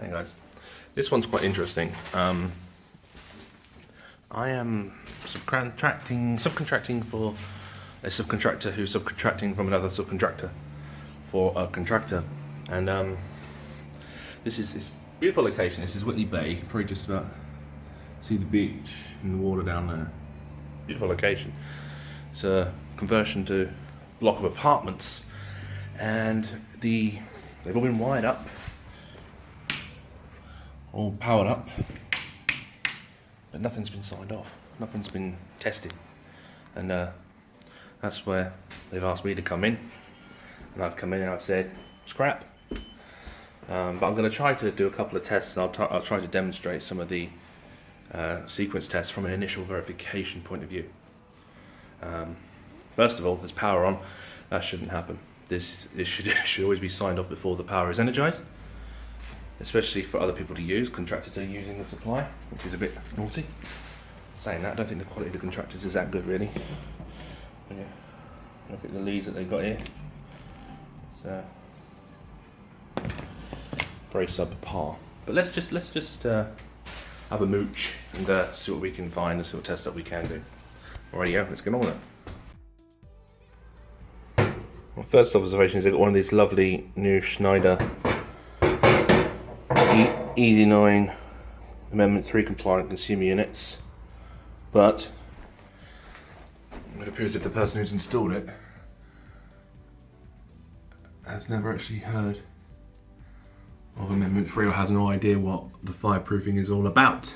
Hey guys, this one's quite interesting. I am subcontracting for a subcontractor who's subcontracting from another subcontractor for a contractor, and this is it's a beautiful location. This is Whitley Bay. You can probably just about see the beach and the water down there. Beautiful location. It's a conversion to block of apartments, and they've all been wired up, all powered up, but nothing's been signed off, nothing's been tested, and that's where they've asked me to come in, and I've come in and I've said scrap. But I'm going to try to do a couple of tests, and I'll try to demonstrate some of the sequence tests from an initial verification point of view. First of all, there's power on. That shouldn't happen. This should always be signed off before the power is energized, especially for other people to use. Contractors are using the supply, which is a bit naughty. Saying that, I don't think the quality of the contractors is that good, really. Yeah. Look at the leads that they've got here. It's very subpar. But let's just have a mooch and see what we can find and see what tests that we can do. Alrighty, let's get on with it. Well, first observation is they've got one of these lovely new Schneider Easy 9 Amendment 3 compliant consumer units, but it appears as if the person who's installed it has never actually heard of Amendment 3 or has no idea what the fireproofing is all about.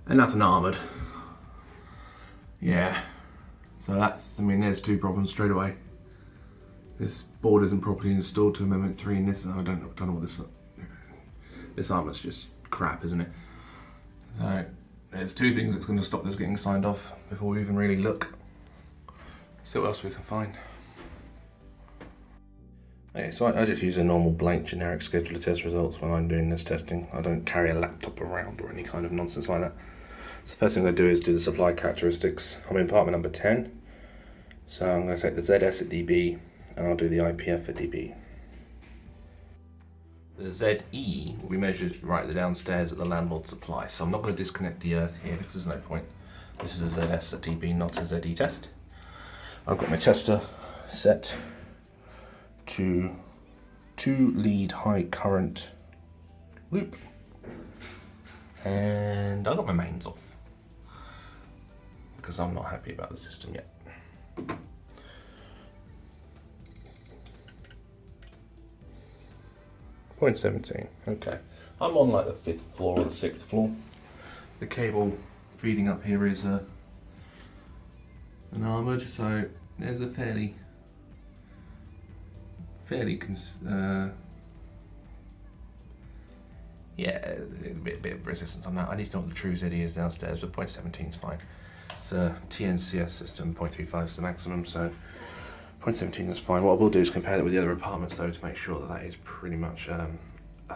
And that's an armoured. Yeah. So there's two problems straight away. This board isn't properly installed to Amendment 3 and this, I don't know what this armoured's just crap, isn't it? So there's two things that's going to stop this getting signed off before we even really look. See what else we can find. Okay, so I just use a normal blank generic scheduler test results when I'm doing this testing. I don't carry a laptop around or any kind of nonsense like that. So the first thing I do is do the supply characteristics. I'm in apartment number 10, so I'm going to take the ZS at dB and I'll do the IPF at dB. The ZE will be measured right downstairs at the landlord supply, so I'm not going to disconnect the earth here because there's no point. This is a ZS at dB, not a ZE test. I've got my tester set to 2 lead high current loop, and I got my mains off because I'm not happy about the system yet. Point 17. Okay, I'm on like the 5th floor or the 6th floor. The cable feeding up here is an armoured, so there's a fairly a bit of resistance on that. I need to know what the true ZE is downstairs, but 0.17 is fine. It's a TNCS system, 0.35 is the maximum, so 0.17 is fine. What I will do is compare that with the other apartments though to make sure that is pretty much a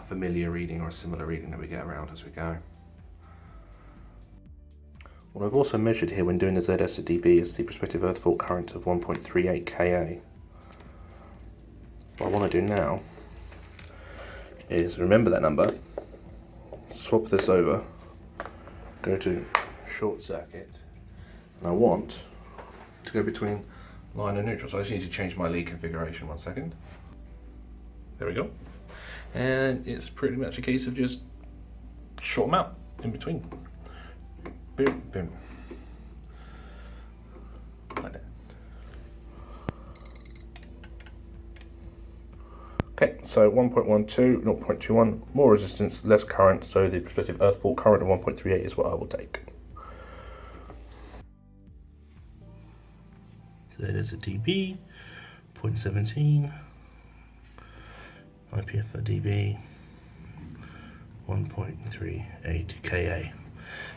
familiar reading or a similar reading that we get around as we go. What I've also measured here when doing the ZS at dB is the prospective earth fault current of 1.38 kA. What I want to do now is remember that number, swap this over, go to short circuit, and I want to go between line and neutral. So I just need to change my lead configuration 1 second. There we go. And it's pretty much a case of just short them out in between. Boom, boom. Like that. Okay, so 1.12, 0.21, more resistance, less current, so the prospective earth fault current of 1.38 is what I will take. So that is a dB, 0.17, IPF at dB, 1.38 Ka.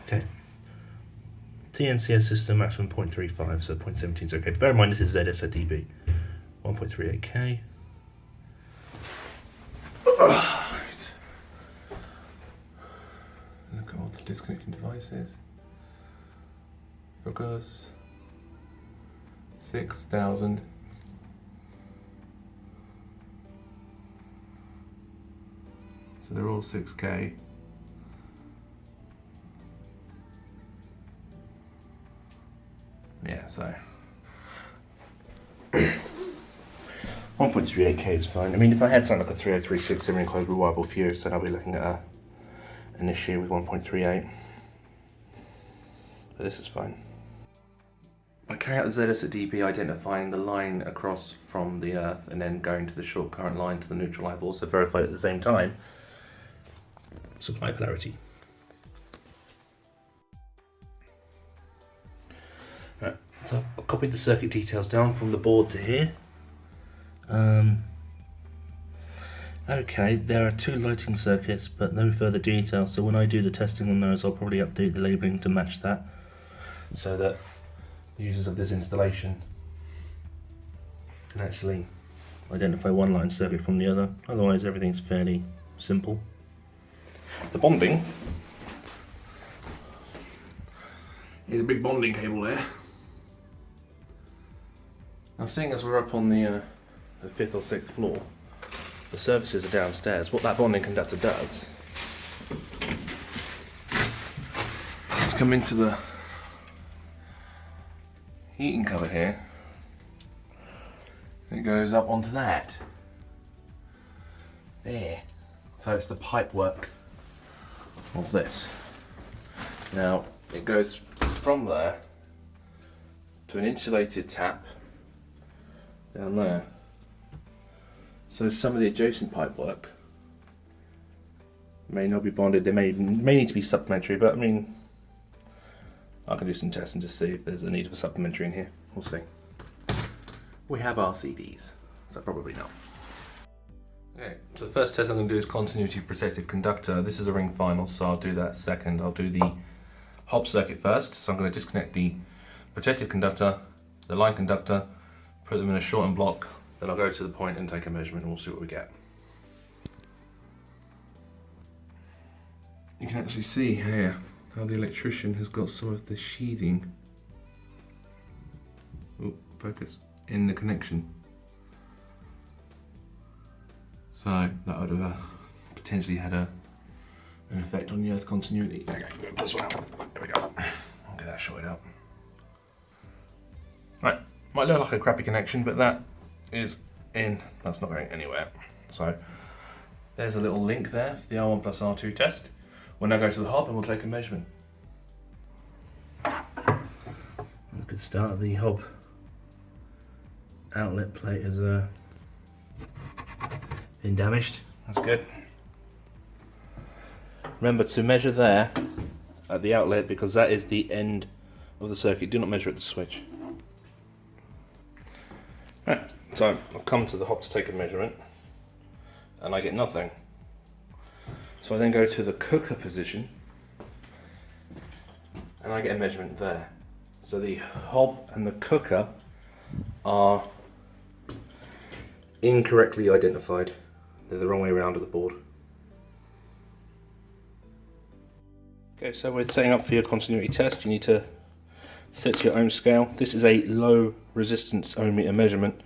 Okay. TNCS system maximum 0.35, so 0.17 is okay. But bear in mind this is ZS at dB, 1.38 K. Right. Look at all the disconnecting devices. Focus. 6,000. So they're all 6K. Yeah, so 1.38K is fine. I mean, if I had something like a 3036 semi-enclosed reliable fuse, then I'll be looking at an issue with 1.38. But this is fine. I carry out the ZS at DB, identifying the line across from the earth and then going to the short current line to the neutral. I've also verified at the same time supply polarity. Right, so I've copied the circuit details down from the board to here. Okay, there are 2 lighting circuits but no further details, so when I do the testing on those I'll probably update the labelling to match that, so that users of this installation can actually identify one line circuit from the other. Otherwise everything's fairly simple. The bonding is a big bonding cable there. Now, seeing as we're up on the 5th or 6th floor, the services are downstairs. What that bonding conductor does is come into the heating cover here. It goes up onto that. There. So it's the pipe work of this. Now it goes from there to an insulated tap down there. So some of the adjacent pipe work may not be bonded. They may need to be supplementary, but I mean, I can do some testing to see if there's a need for supplementary in here. We'll see. We have RCDs, so probably not. Okay, so the first test I'm going to do is continuity protective conductor. This is a ring final, so I'll do that second. I'll do the hob circuit first. So I'm going to disconnect the protective conductor, the line conductor, put them in a shortened block, then I'll go to the point and take a measurement and we'll see what we get. You can actually see here how the electrician has got some of the sheathing, focus, in the connection. So that would have potentially had an effect on the earth continuity. Okay, this one. There we go. I'll get that sorted out. Right, might look like a crappy connection, but that is in. That's not going anywhere. So there's a little link there for the R1 plus R2 test. We'll now go to the hob and we'll take a measurement. That's a good start. The hob outlet plate has been damaged. That's good. Remember to measure there at the outlet because that is the end of the circuit. Do not measure at the switch. Right, so I've come to the hob to take a measurement and I get nothing. So I then go to the cooker position and I get a measurement there. So the hob and the cooker are incorrectly identified. They're the wrong way around of the board. Okay, so we're setting up for your continuity test. You need to set your ohm scale. This is a low resistance ohm meter measurement,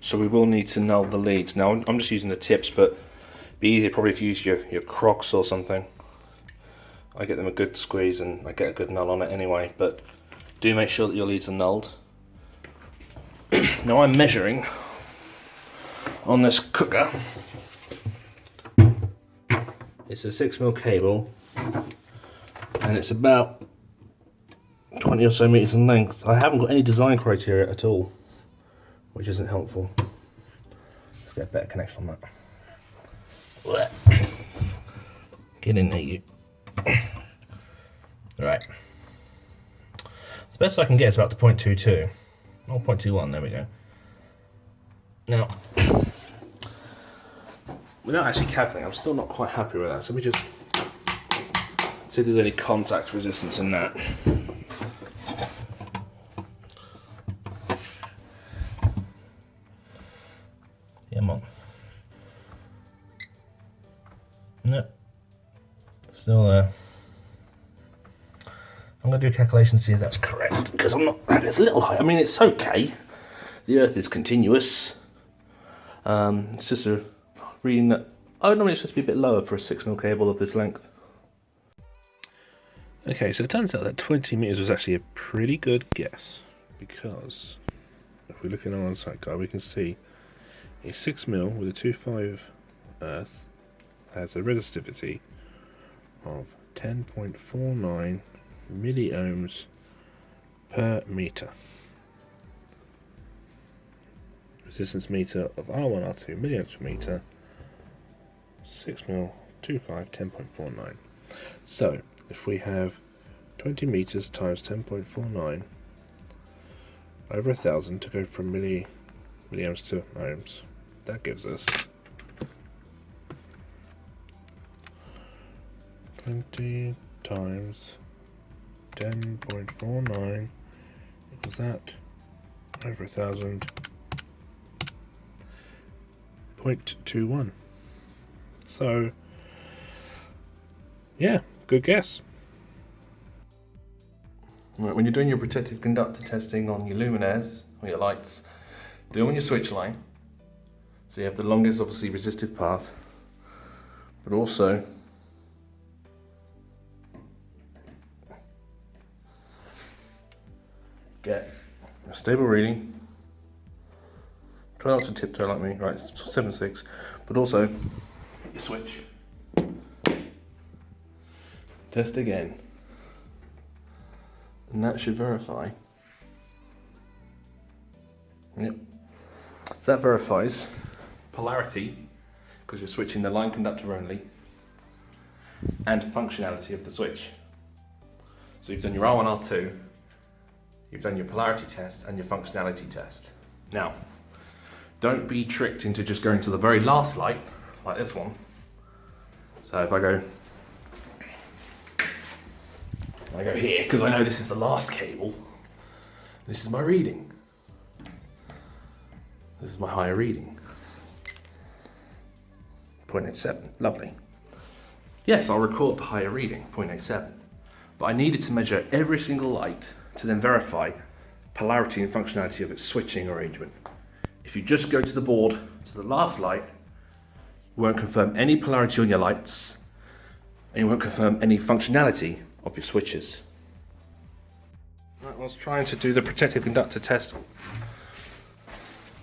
so we will need to null the leads. Now I'm just using the tips, but it'd be easier probably if you use your Crocs or something. I get them a good squeeze and I get a good null on it anyway, but do make sure that your leads are nulled. Now I'm measuring on this cooker. It's a 6mm cable and it's about 20 or so meters in length. I haven't got any design criteria at all, which isn't helpful. Let's get a better connection on that. Get in there, you. Right. The best I can get is about to 0.22. Oh, 0.21, there we go. Now, without actually calculating, I'm still not quite happy with that. So let me just see if there's any contact resistance in that. Come on. Nope. Still there. I'm going to do a calculation to see if that's correct, because I'm not. It's a little high. I mean, it's okay. The Earth is continuous. It's just a reading that Oh, normally it's supposed to be a bit lower for a 6mm cable of this length. Okay, so it turns out that 20 meters was actually a pretty good guess, because if we look in our on-site guide, we can see a 6mm with a 2.5 earth has a resistivity of 10.49 milliohms per meter. Resistance meter of R1, R2 milliohms per meter, 6mm, 2.5, 10.49. So if we have 20 meters times 10.49 over 1,000 to go from milliamps to ohms, that gives us 20 times 10.49 equals that over 1,000, 0.21. So yeah, good guess. Right, when you're doing your protective conductor testing on your luminaires or your lights, do them on your switch line. So you have the longest, obviously, resistive path, but also get a stable reading. Try not to tiptoe like me, right? 7.6, but also your switch. Test again. And that should verify. Yep. So that verifies polarity, because you're switching the line conductor only, and functionality of the switch. So you've done your R1, R2, you've done your polarity test and your functionality test. Now, don't be tricked into just going to the very last light, like this one. So if I go here, because I know this is the last cable, this is my reading. This is my higher reading. 0.87, lovely. Yes, I'll record the higher reading, 0.87. But I needed to measure every single light to then verify polarity and functionality of its switching arrangement. If you just go to the board, to the last light, you won't confirm any polarity on your lights, and you won't confirm any functionality of your switches. Right, I was trying to do the protective conductor test,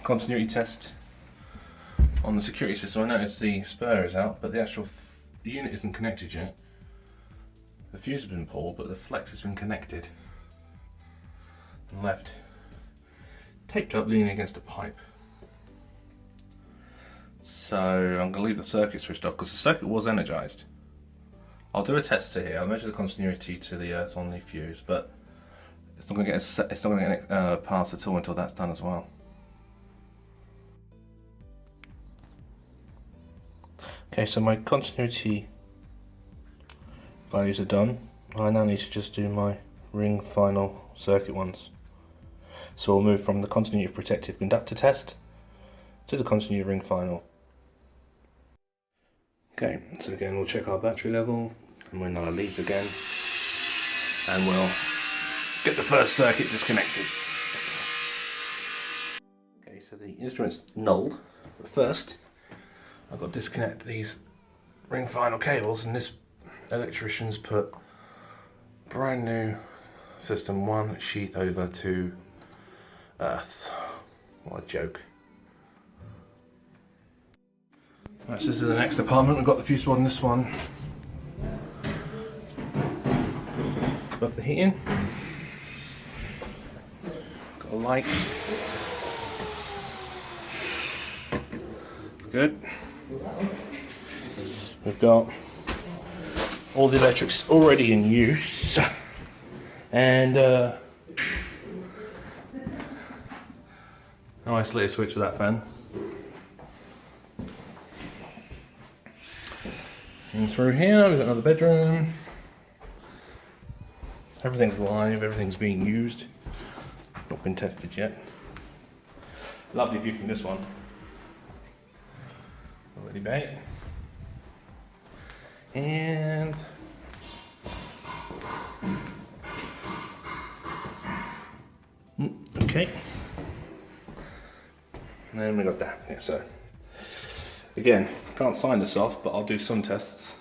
continuity test on the security system. I noticed the spur is out, but the actual unit isn't connected yet. The fuse has been pulled, but the flex has been connected and left taped up, leaning against a pipe. So I'm going to leave the circuit switched off because the circuit was energized. I'll do a test here. I'll measure the continuity to the earth on the fuse, but it's not going to get passed at all until that's done as well. Okay, so my continuity values are done. I now need to just do my ring final circuit ones. So we'll move from the continuity of protective conductor test to the continuity of ring final. Okay, so again we'll check our battery level and run our leads again, and we'll get the first circuit disconnected. Okay, so the instrument's nulled, but first I've got to disconnect these ring final cables, and this electrician's put brand new system 1 sheath over to earths. What a joke. Right, so this is the next apartment. We've got the fuse board in this one above the heating. Got a light. It's good. We've got all the electrics already in use, and no isolator switch for that fan. And through here we've got another bedroom. Everything's live, everything's being used. Not been tested yet. Lovely view from this one. Already baked. And okay. And then we got that. Yeah, so again, Can't sign this off, but I'll do some tests.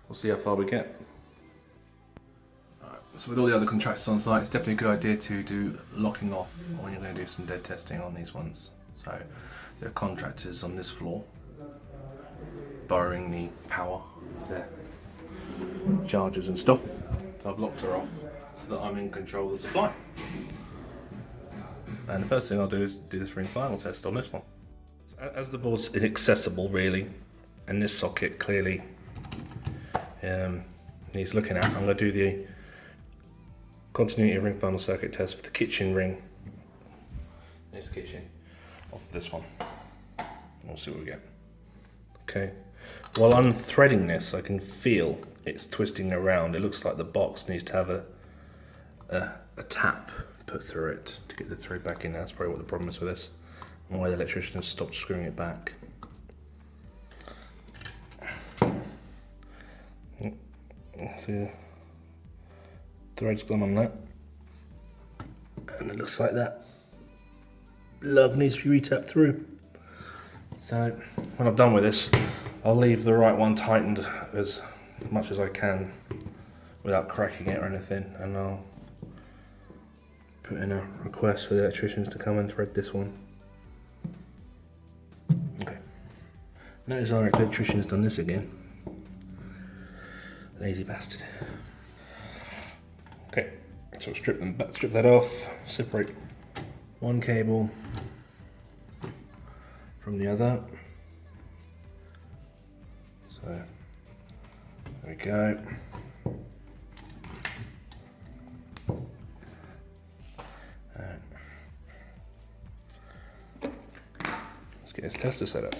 We'll see how far we get. Alright, so with all the other contractors on site, it's definitely a good idea to do locking off when you're going to do some dead testing on these ones. So there are contractors on this floor borrowing the power of their chargers and stuff. So I've locked her off so that I'm in control of the supply. And the first thing I'll do is do this ring final test on this one. So as the board's inaccessible really, and this socket clearly needs looking at, I'm going to do the continuity ring final circuit test for the kitchen ring. This kitchen off this one. We'll see what we get. Okay. While I'm threading this, I can feel it's twisting around. It looks like the box needs to have a tap put through it to get the thread back in. That's probably what the problem is with this, and why the electrician has stopped screwing it back. See, the thread's gone on that, and it looks like that lug needs to be retapped through. So when I'm done with this, I'll leave the right one tightened as much as I can without cracking it or anything, and I'll put in a request for the electricians to come and thread this one. Okay. Notice our electrician's done this again. Lazy bastard. Okay, so strip that off, separate one cable from the other. So there we go. Let's get this tester set up.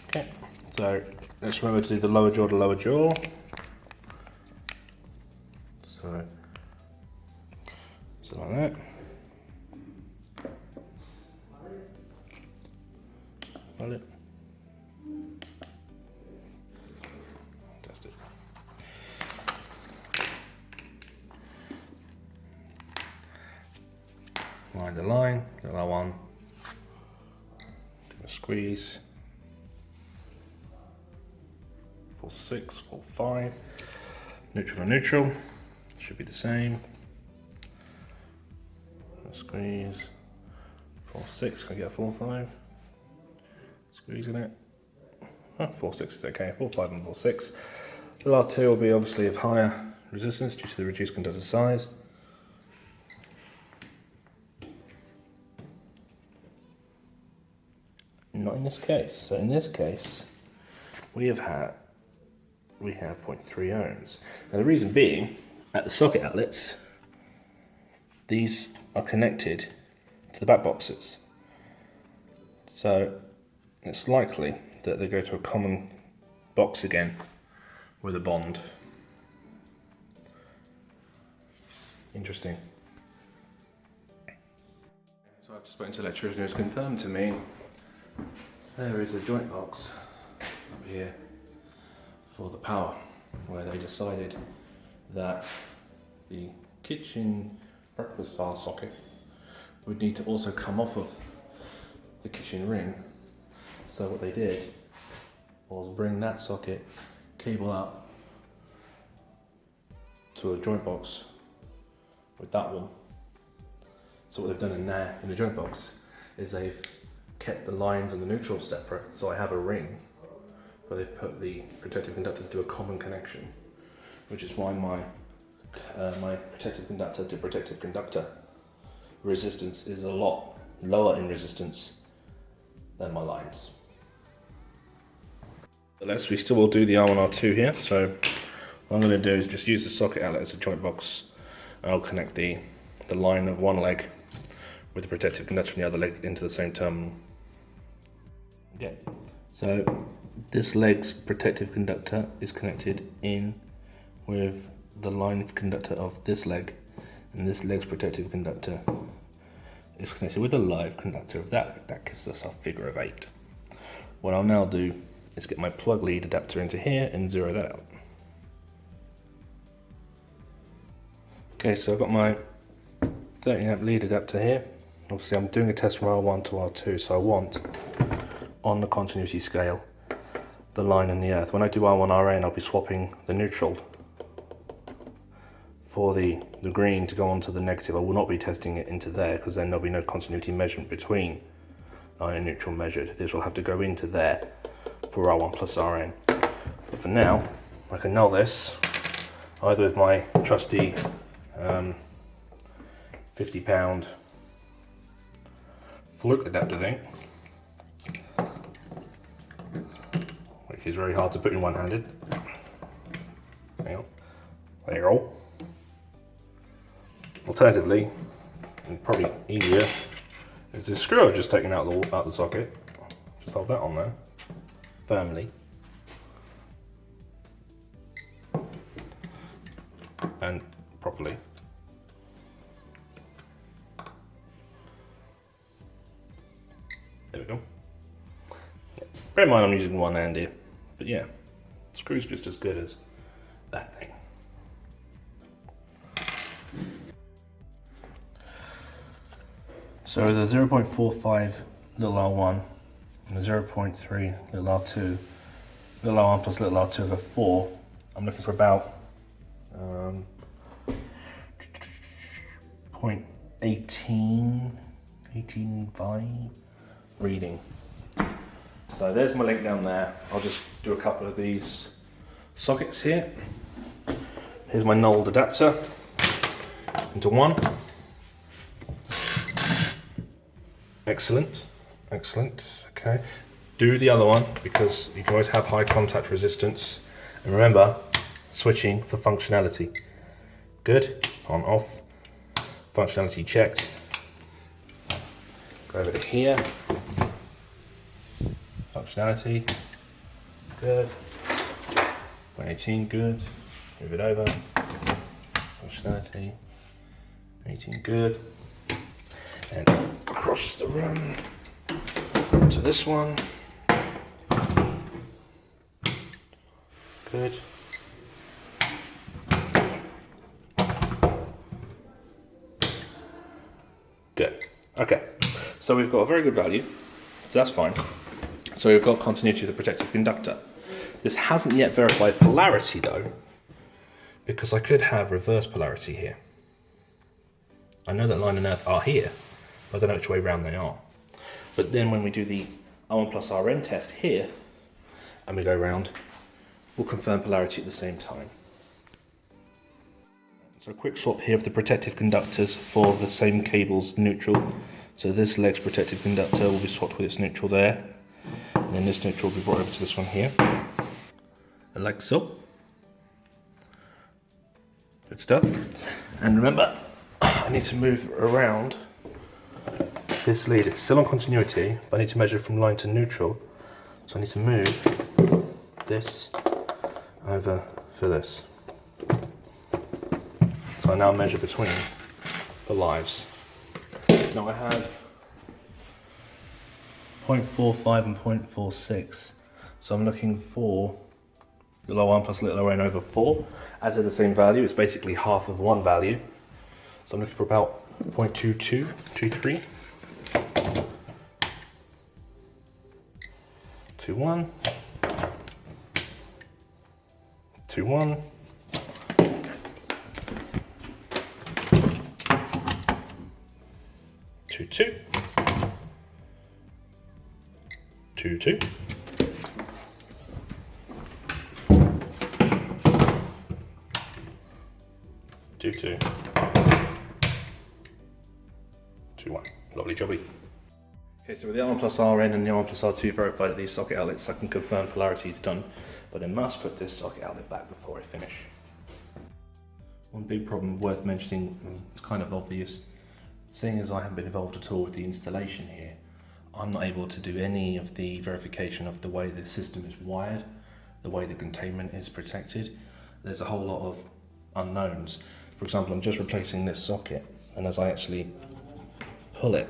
Okay, so let's remember to do the lower jaw to lower jaw. So like that. Hold it. Test it. Line the line, get that one. Give a squeeze. Full 6, full 5. Neutral to neutral. Should be the same. Squeeze. Full 6, can I get a full 5? Squeezing it. Oh, full 6 is okay. Full 5 and full 6. The last two will be obviously of higher resistance due to the reduced conductor size. Not in this case. So in this case, we have 0.3 ohms. Now the reason being, at the socket outlets, these are connected to the back boxes. So it's likely that they go to a common box again with a bond. Interesting. So I've just spoken to the electrician who's confirmed to me there is a joint box up here for the power, where they decided that the kitchen breakfast bar socket would need to also come off of the kitchen ring. So what they did was bring that socket cable up to a joint box with that one. So what they've done in there, in the joint box, is they've kept the lines and the neutral separate, so I have a ring, but they've put the protective conductors to a common connection, which is why my protective conductor to protective conductor resistance is a lot lower in resistance than my lines. Nevertheless, we still will do the R1, R2 here, so what I'm going to do is just use the socket outlet as a joint box, and I'll connect the line of one leg with the protective conductor on the other leg into the same terminal. Okay, so this leg's protective conductor is connected in with the line of conductor of this leg, and this leg's protective conductor is connected with the live conductor of that. That gives us our figure of 8. what I'll now do is get my plug lead adapter into here and zero that out. Okay, so I've got my 13 amp lead adapter here. Obviously I'm doing a test from R1 to R2, so I want, on the continuity scale, the line and the earth. When I do R1 RN, I'll be swapping the neutral for the green to go onto the negative. I will not be testing it into there because then there'll be no continuity measurement between line and neutral measured. This will have to go into there for R1 plus RN. But for now, I can null this either with my trusty £50 fluke adapter thing, which is very hard to put in one-handed. Hang on. There you go. Alternatively, and probably easier, is this screw I've just taken out the socket. Just hold that on there firmly, and properly. There we go. Yeah. Bear in mind I'm using one hand here, but yeah, the screw's just as good as that thing. So the 0.45 little r1 and the 0.3 little r2, little r1 plus little r2 over 4, I'm looking for about 0.18 reading. So there's my link down there. I'll just do a couple of these sockets here. Here's my nulled adapter into one. Excellent, excellent, okay. Do the other one because you can always have high contact resistance. And remember, switching for functionality. Good, on, off, functionality checked. Go over to here, functionality, good. 118, good. Move it over, functionality, 18, good. And across the room to this one. Good. Good. Okay. So we've got a very good value. So that's fine. So we've got continuity of the protective conductor. This hasn't yet verified polarity though, because I could have reverse polarity here. I know that line and earth are here, I don't know which way round they are. But then when we do the R1 plus RN test here, and we go round, we'll confirm polarity at the same time. So a quick swap here of the protective conductors for the same cable's neutral. So this leg's protective conductor will be swapped with its neutral there. And then this neutral will be brought over to this one here. And like so. Good stuff. And remember, I need to move around this lead. It's still on continuity, but I need to measure from line to neutral. So I need to move this over for this. So I now measure between the lives. Now I had 0.45 and 0.46. So I'm looking for little r1 plus little rn over 4. As they're the same value, it's basically half of one value. So I'm looking for about 0.22, 23. 2-1, 2-1, 2-2, 2-2, 2-2, 2-1. Lovely jobby. Okay, so with the R1 plus RN and the R1 plus R2 verified at these socket outlets, I can confirm polarity is done, but I must put this socket outlet back before I finish. One big problem worth mentioning, it's kind of obvious, seeing as I haven't been involved at all with the installation here, I'm not able to do any of the verification of the way the system is wired, the way the containment is protected. There's a whole lot of unknowns. For example, I'm just replacing this socket, and as I actually pull it,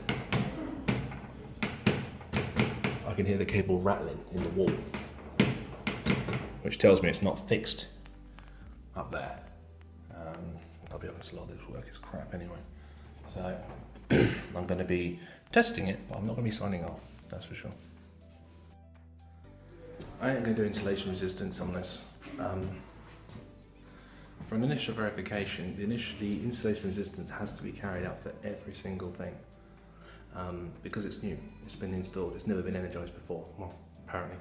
I can hear the cable rattling in the wall, which tells me it's not fixed up there. I'll be honest, a lot of this work is crap anyway. So I'm going to be testing it, but I'm not going to be signing off, that's for sure. I ain't going to do insulation resistance on this. For an initial verification, the insulation resistance has to be carried out for every single thing. Because it's new, it's been installed, it's never been energized before, well, apparently.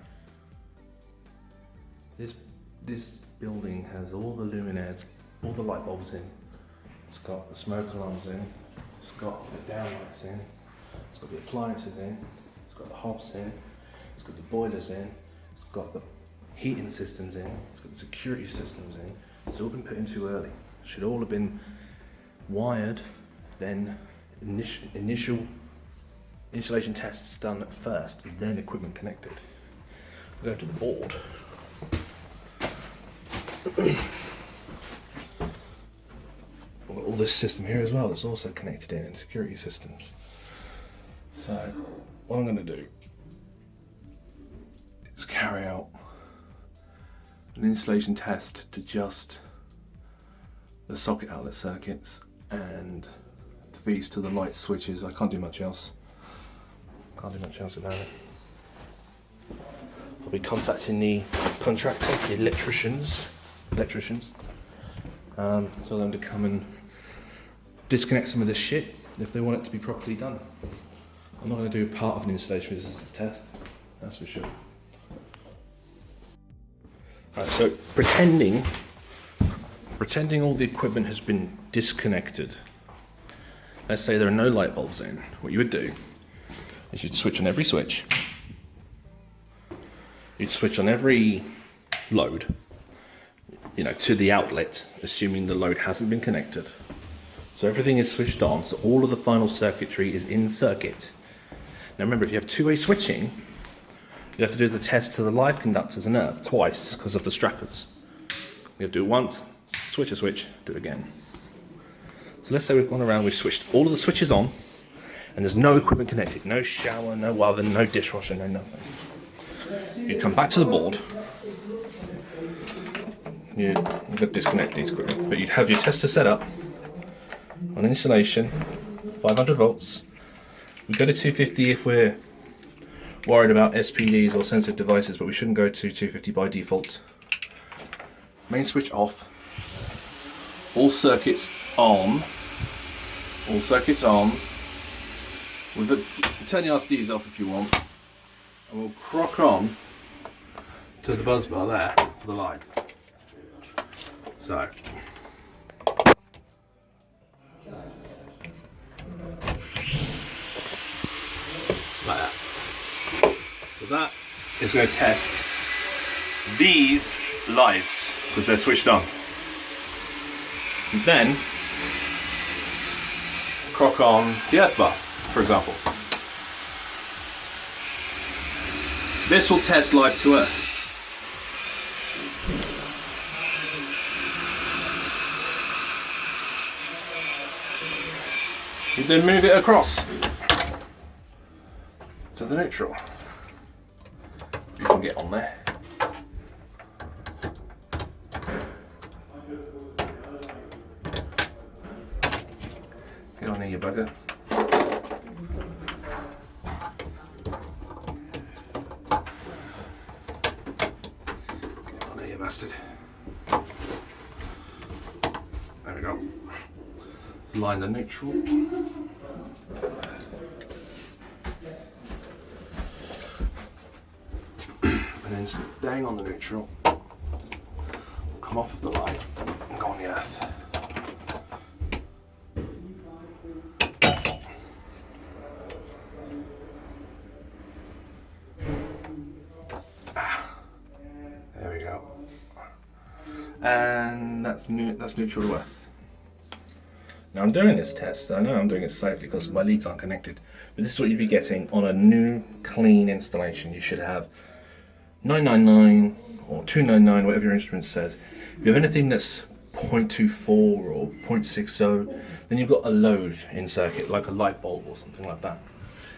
This building has all the luminaires, all the light bulbs in. It's got the smoke alarms in, it's got the downlights in, it's got the appliances in, it's got the hobs in, it's got the boilers in, it's got the heating systems in, it's got the security systems in. It's all been put in too early. It should all have been wired, then initial insulation tests done at first, and then equipment connected. We'll go to the board. We've got all this system here as well that's also connected in security systems. So what I'm going to do is carry out an insulation test to just the socket outlet circuits and the feeds to the light switches. I can't do much else. Can't do much else about it. I'll be contacting the contractor, the electricians, tell them to come and disconnect some of this shit if they want it to be properly done. I'm not going to do part of an insulation resistance test, that's for sure. Right, so pretending all the equipment has been disconnected. Let's say there are no light bulbs in. What you would do is you'd switch on every switch. You'd switch on every load, to the outlet, assuming the load hasn't been connected. So everything is switched on, so all of the final circuitry is in circuit. Now remember, if you have two-way switching, you have to do the test to the live conductors and earth twice because of the strappers. You have to do it once, switch a switch, do it again. So let's say we've gone around, we've switched all of the switches on, and there's no equipment connected, no shower, no oven, no dishwasher, no nothing. You come back to the board, you've got to disconnect these quickly, but you'd have your tester set up on insulation, 500 volts. We go to 250 if we're worried about SPDs or sensitive devices, but we shouldn't go to 250 by default. Main switch off, all circuits on, turn the RCDs off if you want, and we'll crock on to the buzz bar there for the live. So, like that. So that is going to test these lives because they're switched on. And then crock on the earth bar, for example. This will test live to earth. You then move it across to the neutral. You can get on there. Get on there, you bugger. Get on there, you bastard. There we go. Let's line the neutral. And then staying on the neutral, come off of the line and go on the earth. There we go. And that's neutral to earth. Now I'm doing this test, I know I'm doing it safely because my leads aren't connected, but this is what you'd be getting on a new clean installation. You should have 999 or 299, whatever your instrument says. If you have anything that's 0.24 or 0.60, then you've got a load in circuit, like a light bulb or something like that.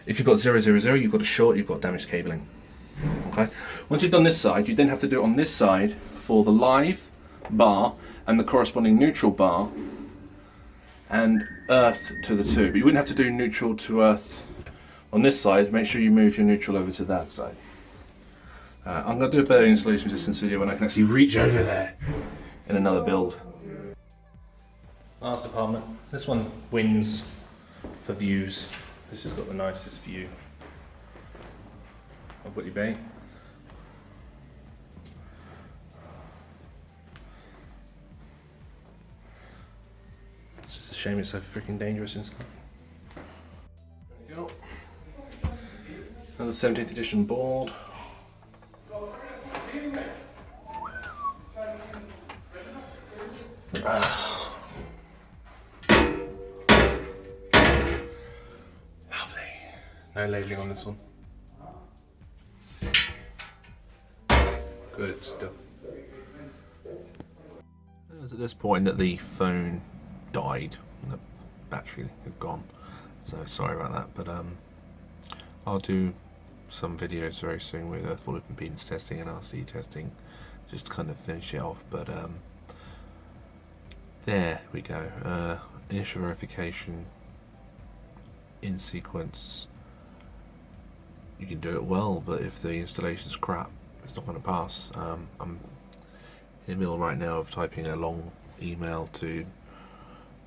If you've got 000, you've got a short, you've got damaged cabling. Okay. Once you've done this side, you then have to do it on this side for the live bar and the corresponding neutral bar and earth to the two. But you wouldn't have to do neutral to earth on this side. Make sure you move your neutral over to that side. I'm going to do a better installation resistance video when I can actually reach over there in another build. Last department. This one wins for views. This has got the nicest view of Whitley Bay. It's just a shame it's so freaking dangerous inside. There you go. Another 17th edition board. Lovely. No labelling on this one. Good stuff. It was at this point that the phone died and the battery had gone. So sorry about that, but I'll do some videos very soon with full loop impedance testing and RC testing, just to kind of finish it off. But there we go. Initial verification in sequence. You can do it well, but if the installation's crap, it's not going to pass. I'm in the middle right now of typing a long email to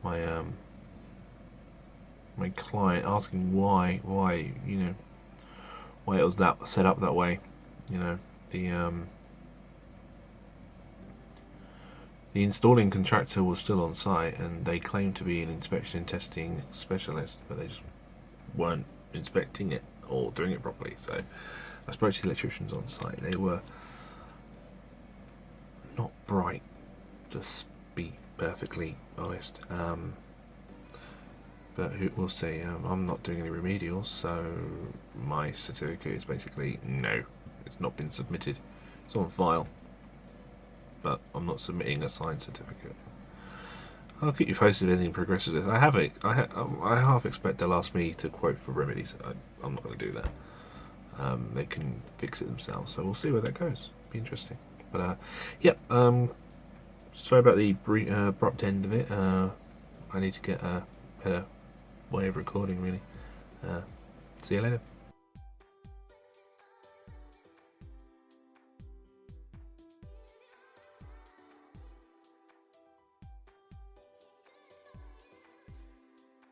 my my client asking why you know, why it was that set up that way. You know, the installing contractor was still on site and they claimed to be an inspection and testing specialist, but they just weren't inspecting it or doing it properly. So I spoke to the electricians on site. They were not bright, just be perfectly honest. But we'll see. I'm not doing any remedials, so my certificate is basically no, it's not been submitted. It's on file, but I'm not submitting a signed certificate. I'll keep you posted if anything progresses with this. I half expect they'll ask me to quote for remedies. I'm not going to do that. They can fix it themselves, so we'll see where that goes. Be interesting. But yep. Sorry about the abrupt end of it. I need to get a better way of recording, really. See you later.